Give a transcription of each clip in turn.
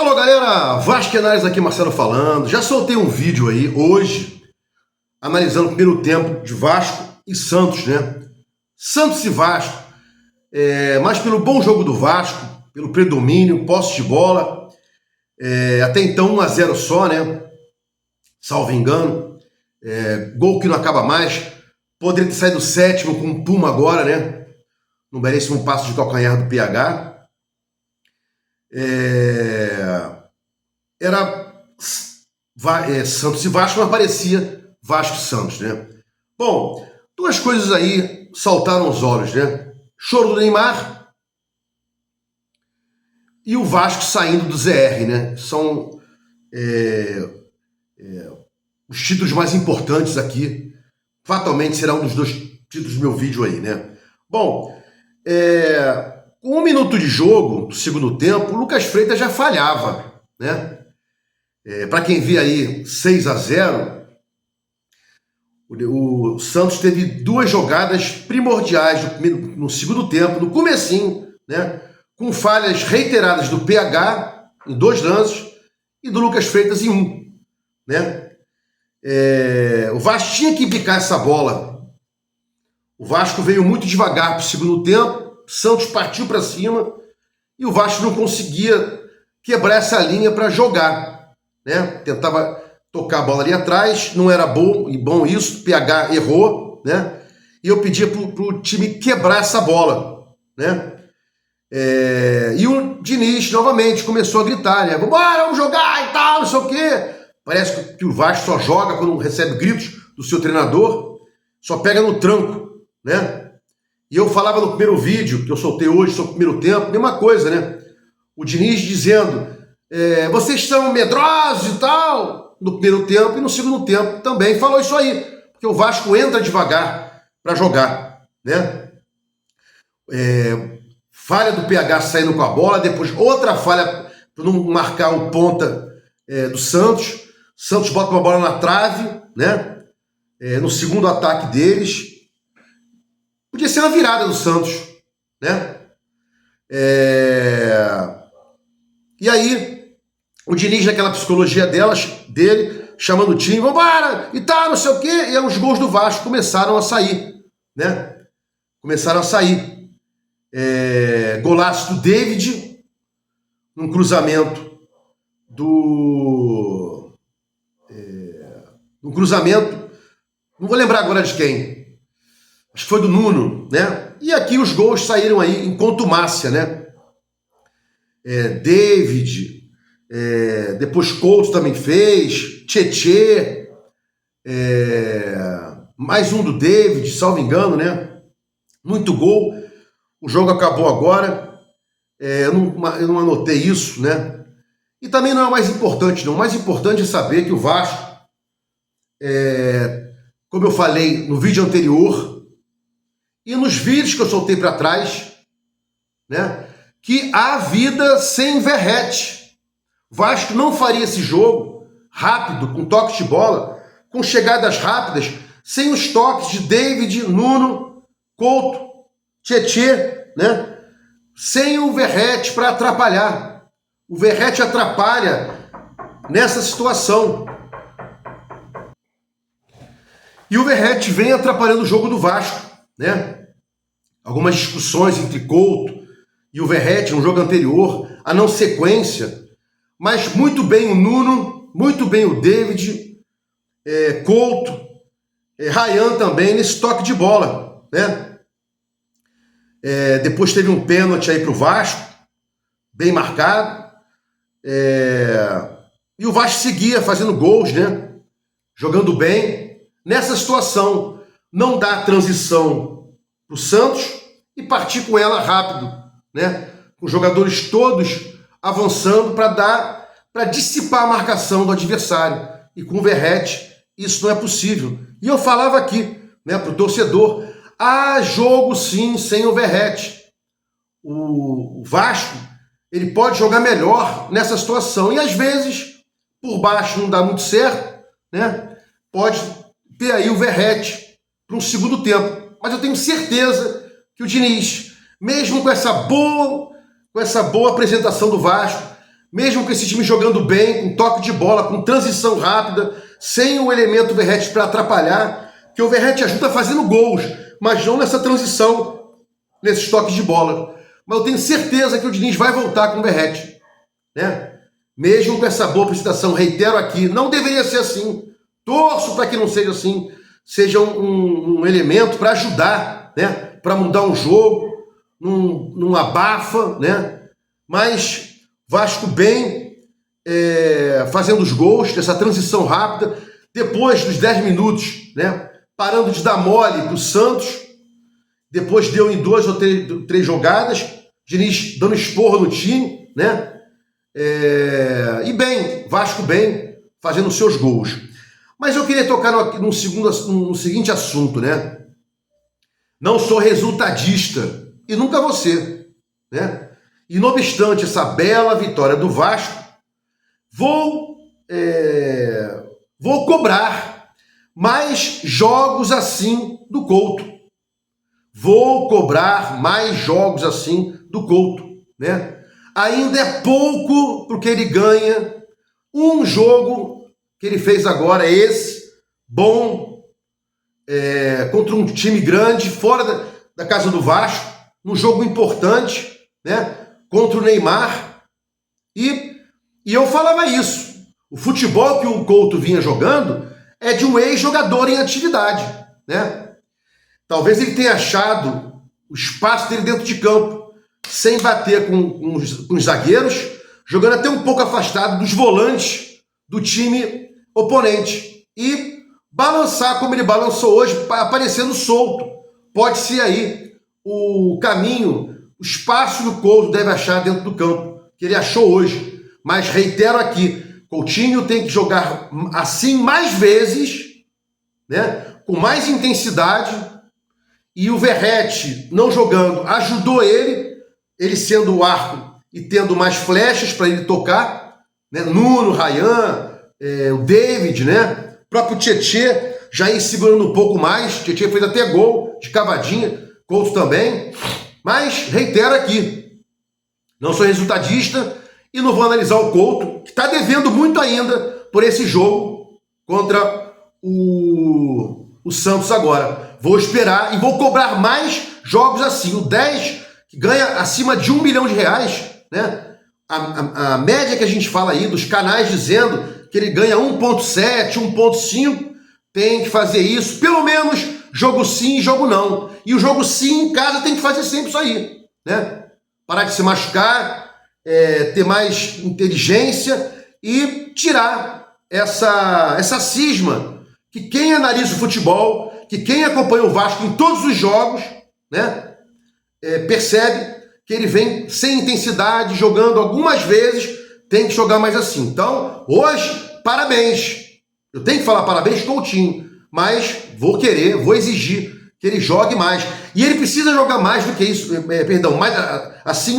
Alô galera, Vasquenares aqui, Marcelo falando. Já soltei um vídeo aí hoje analisando o primeiro tempo de Vasco e Santos, né? Santos e Vasco, mas pelo bom jogo do Vasco, pelo predomínio, posse de bola, até então 1-0 só, né? Salvo engano, gol que não acaba mais. Poderia ter saído sétimo com um Puma agora, né? No belíssimo passo de calcanhar do PH. Era Santos e Vasco, mas parecia Vasco e Santos, né? Bom, duas coisas aí saltaram os olhos, né? Choro do Neymar e o Vasco saindo do ZR, né? São os títulos mais importantes aqui. Fatalmente será um dos dois títulos do meu vídeo aí, né? Bom, com 1 minuto de jogo do segundo tempo, o Lucas Freitas já falhava, né? Para quem vê aí 6-0, o Santos teve duas jogadas primordiais no segundo tempo, no comecinho, né? Com falhas reiteradas do PH em 2 lances e do Lucas Freitas em 1, né? O Vasco tinha que picar essa bola. O Vasco veio muito devagar para o segundo tempo, Santos partiu para cima e o Vasco não conseguia quebrar essa linha para jogar, né? Tentava tocar a bola ali atrás, não era bom isso, o PH errou, né? E eu pedia para o time quebrar essa bola, né? E o Diniz novamente começou a gritar, né? Vamos jogar e tal, não sei o quê. Parece que o Vasco só joga quando recebe gritos do seu treinador, só pega no tranco, né? E eu falava no primeiro vídeo que eu soltei hoje sobre o primeiro tempo, mesma coisa, né? O Diniz dizendo, vocês são medrosos e tal, no primeiro tempo, e no segundo tempo também falou isso aí, porque o Vasco entra devagar para jogar, né? Falha do PH saindo com a bola, depois outra falha para não marcar o ponta do Santos. Santos bota uma bola na trave, né? No segundo ataque deles. Podia ser uma virada do Santos, né? E aí, o Diniz, naquela psicologia dele, chamando o time, vambora, e tal, não sei o quê, e aí os gols do Vasco começaram a sair, né? Começaram a sair. Golaço do David, num cruzamento um cruzamento, não vou lembrar agora de quem, acho que foi do Nuno, né? E aqui os gols saíram aí em contumácia, né? David, depois Couto também fez, Tietê, mais um do David, salvo engano, né? Muito gol. O jogo acabou agora. Eu não anotei isso, né? E também não é o mais importante, não. O mais importante é saber que o Vasco, como eu falei no vídeo anterior e nos vídeos que eu soltei para trás, né? Que há vida sem Verratti. O Vasco não faria esse jogo rápido, com toques de bola, com chegadas rápidas, sem os toques de David, Nuno, Couto, Tietê, né? Sem o Verratti para atrapalhar. O Verratti atrapalha nessa situação. E o Verratti vem atrapalhando o jogo do Vasco, né? Algumas discussões entre Couto e o Verratti no jogo anterior, a não sequência, mas muito bem o Nuno, muito bem o David, Couto, Rayan também nesse toque de bola, né? Depois teve um pênalti aí para o Vasco, bem marcado, e o Vasco seguia fazendo gols, né? Jogando bem. Nessa situação, não dá a transição para o Santos e partir com ela rápido, né? Com os jogadores todos avançando para dissipar a marcação do adversário. E com o Verratti, isso não é possível. E eu falava aqui, né, para o torcedor, há jogo sim sem o Verratti. O Vasco, ele pode jogar melhor nessa situação. E às vezes, por baixo não dá muito certo, né? Pode ter aí o Verratti para um segundo tempo. Mas eu tenho certeza que o Diniz, mesmo com essa boa apresentação do Vasco, mesmo com esse time jogando bem, com toque de bola, com transição rápida, sem o elemento Verratti para atrapalhar, que o Verratti ajuda fazendo gols, mas não nessa transição, nesses toques de bola. Mas eu tenho certeza que o Diniz vai voltar com o Verratti, né? Mesmo com essa boa apresentação, reitero aqui, não deveria ser assim. Torço para que não seja assim, seja um elemento para ajudar, né? Para mudar um jogo, num abafa, né? Mas Vasco bem, fazendo os gols, dessa transição rápida, depois dos 10 minutos, né? Parando de dar mole para o Santos, depois deu em 2 ou 3 jogadas, Diniz dando esporro no time, né? E bem, Vasco bem, fazendo os seus gols. Mas eu queria tocar no seguinte assunto, né? Não sou resultadista, e nunca vou ser, né? E não obstante essa bela vitória do Vasco, vou cobrar mais jogos assim do Couto. Vou cobrar mais jogos assim do Couto, né? Ainda é pouco porque ele ganha um jogo que ele fez agora, bom, contra um time grande, fora da casa do Vasco, num jogo importante, né? Contra o Neymar. E eu falava isso. O futebol que o Couto vinha jogando é de um ex-jogador em atividade, né? Talvez ele tenha achado o espaço dele dentro de campo, sem bater com os zagueiros, jogando até um pouco afastado dos volantes do time oponente. E balançar como ele balançou hoje, aparecendo solto. Pode ser aí o caminho, o espaço que o Couto deve achar dentro do campo, que ele achou hoje. Mas reitero aqui, Coutinho tem que jogar assim mais vezes, né? Com mais intensidade, e o Verratti não jogando ajudou ele sendo o arco e tendo mais flechas para ele tocar, né? Nuno, Ryan, o David, né? O próprio Tietê já ia segurando um pouco mais. Tietê fez até gol de cavadinha, Couto também. Mas reitero aqui, não sou resultadista e não vou analisar o Couto, que está devendo muito ainda por esse jogo contra o Santos agora. Vou esperar e vou cobrar mais jogos assim. O 10, que ganha acima de R$1 milhão, né? A média que a gente fala aí dos canais dizendo que ele ganha 1,7, 1,5, tem que fazer isso, pelo menos jogo sim, jogo não. E o jogo sim em casa tem que fazer sempre isso aí, né? Parar de se machucar, ter mais inteligência e tirar essa cisma que quem analisa o futebol, que quem acompanha o Vasco em todos os jogos, né, percebe que ele vem sem intensidade, jogando algumas vezes, tem que jogar mais assim. Então, hoje, parabéns. Eu tenho que falar parabéns, Coutinho, mas vou exigir que ele jogue mais. E ele precisa jogar mais do que isso,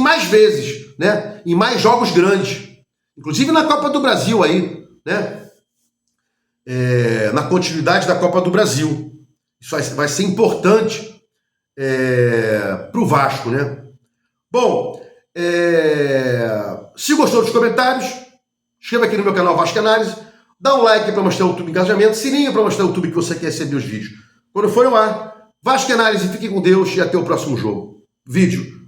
mais vezes, né, em mais jogos grandes. Inclusive na Copa do Brasil aí, né, na continuidade da Copa do Brasil. Isso vai ser importante para o Vasco, né? Bom, se gostou dos comentários, inscreva aqui no meu canal Vasco Análise, dá um like para mostrar o YouTube engajamento, sininho para mostrar o YouTube que você quer receber os vídeos. Quando for ao ar, Vasco Análise, fiquem com Deus e até o próximo vídeo.